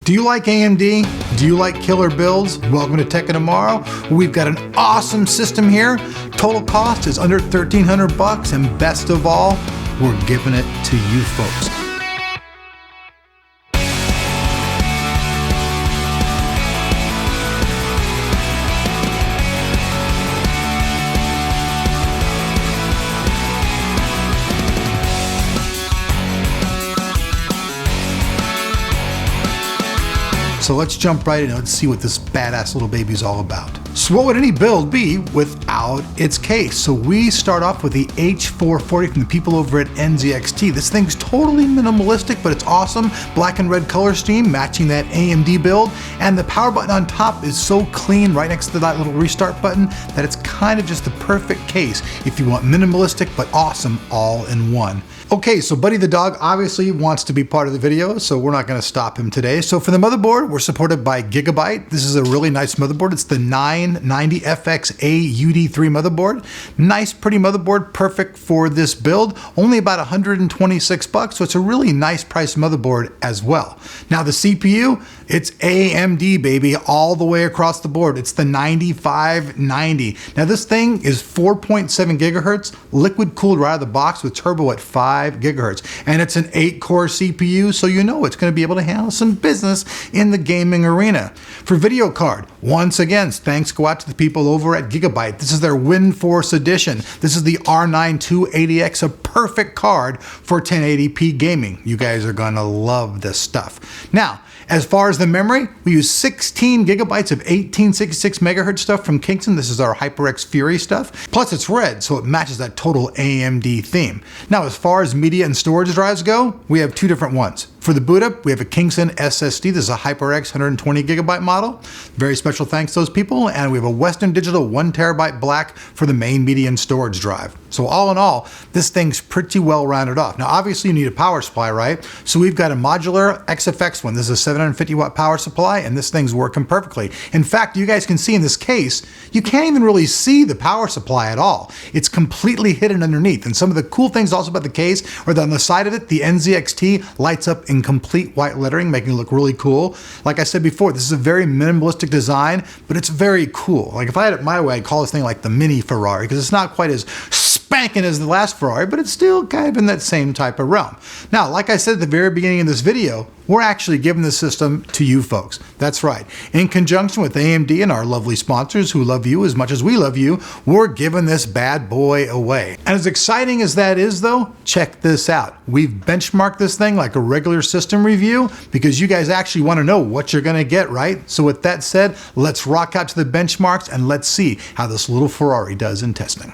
Do you like AMD? Do you like killer builds? Welcome to Tech of Tomorrow. We've got an awesome system here. Total cost is under $1,300 and best of all, we're giving it to you folks. So let's jump right in and let's see what this badass little baby's all about. So what would any build be without its case? So we start off with the H440 from the people over at NZXT. This thing's totally minimalistic, but it's awesome. Black and red color scheme matching that AMD build. And the power button on top is so clean right next to that little restart button that it's kind of just the perfect case if you want minimalistic but awesome all in one. Okay, so Buddy the dog obviously wants to be part of the video, so we're not going to stop him today. So for the motherboard, we're supported by Gigabyte. This is a really nice motherboard. It's the 990FX UD3 motherboard. Nice, pretty motherboard, perfect for this build. Only about $126, so it's a really nice price motherboard as well. Now the CPU, it's AMD, baby, all the way across the board. It's the 9590. Now this thing is 4.7 gigahertz, liquid cooled right out of the box with turbo at 5 gigahertz. And it's an 8-core CPU, so you know it's going to be able to handle some business in the gaming arena. For video card, once again, thanks go out to the people over at Gigabyte. This is their Windforce edition. This is the R9 280X, a perfect card for 1080p gaming. You guys are going to love this stuff. Now, as far as the memory, we use 16 gigabytes of 1866 megahertz stuff from Kingston. This is our HyperX Fury stuff. Plus it's red, so it matches that total AMD theme. Now, as far as media and storage drives go, we have two different ones. For the boot up, we have a Kingston SSD. This is a HyperX 120 gigabyte model. Very special thanks to those people. And we have a Western Digital 1 terabyte black for the main media and storage drive. So all in all, this thing's pretty well rounded off. Now, obviously you need a power supply, right? So we've got a modular XFX one. This is a 750 watt power supply, and this thing's working perfectly. In fact, you guys can see in this case, you can't even really see the power supply at all. It's completely hidden underneath. And some of the cool things also about the case are that on the side of it, the NZXT lights up in complete white lettering, making it look really cool. Like I said before, this is a very minimalistic design, but it's very cool. Like if I had it my way, I'd call this thing like the mini Ferrari, because it's not quite as spanking as the last Ferrari, but it's still kind of in that same type of realm. Now, like I said at the very beginning of this video, we're actually giving the system to you folks. That's right. In conjunction with AMD and our lovely sponsors who love you as much as we love you, we're giving this bad boy away. And as exciting as that is though, check this out. We've benchmarked this thing like a regular system review because you guys actually want to know what you're going to get, right? So with that said, let's rock out to the benchmarks and let's see how this little Ferrari does in testing.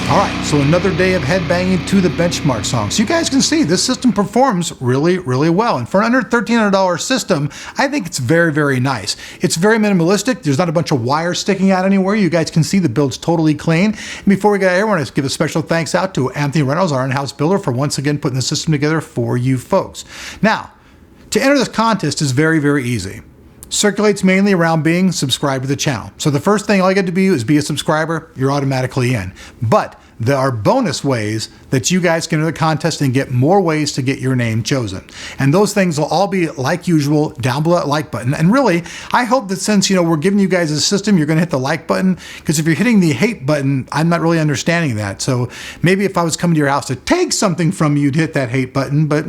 All right, so another day of headbanging to the benchmark song. So you guys can see this system performs really, really well. And for an under $1,300 system, I think it's very, very nice. It's very minimalistic. There's not a bunch of wires sticking out anywhere. You guys can see the build's totally clean. And before we get out here, I want to give a special thanks out to Anthony Reynolds, our in-house builder, for once again putting the system together for you folks. Now, to enter this contest is very, very easy. Circulates mainly around being subscribed to the channel. So the first thing all you got to do is be a subscriber, you're automatically in. But there are bonus ways that you guys can enter the contest and get more ways to get your name chosen. And those things will all be, like usual, down below that like button. And really, I hope that since, we're giving you guys a system, you're going to hit the like button, because if you're hitting the hate button, I'm not really understanding that. So maybe if I was coming to your house to take something from you, you'd hit that hate button, but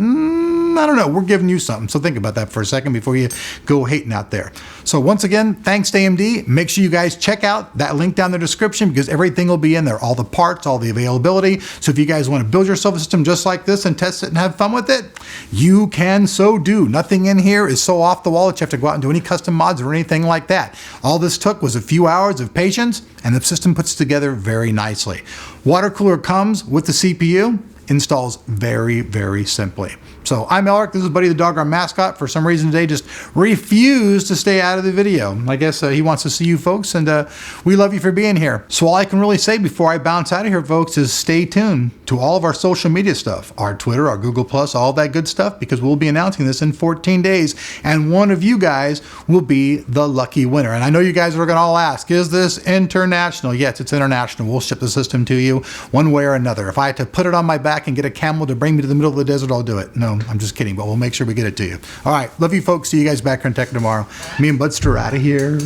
I don't know, we're giving you something. So think about that for a second before you go hating out there. So once again, thanks to AMD. Make sure you guys check out that link down in the description because everything will be in there, all the parts, all the availability. So if you guys want to build yourself a system just like this and test it and have fun with it, you can so do. Nothing in here is so off the wall that you have to go out and do any custom mods or anything like that. All this took was a few hours of patience, and the system puts together very nicely. Water cooler comes with the CPU, installs very, very simply. So I'm Elric, this is Buddy the dog, our mascot. For some reason today just refused to stay out of the video. I guess he wants to see you folks, and we love you for being here. So all I can really say before I bounce out of here, folks, is stay tuned to all of our social media stuff, our Twitter, our Google+, all that good stuff, because we'll be announcing this in 14 days, and one of you guys will be the lucky winner. And I know you guys are gonna all ask, is this international? Yes, it's international. We'll ship the system to you one way or another. If I had to put it on my back and get a camel to bring me to the middle of the desert, I'll do it. No, I'm just kidding, but we'll make sure we get it to you. All right, love you folks. See you guys back here in Tech tomorrow. Me and Budster are out of here.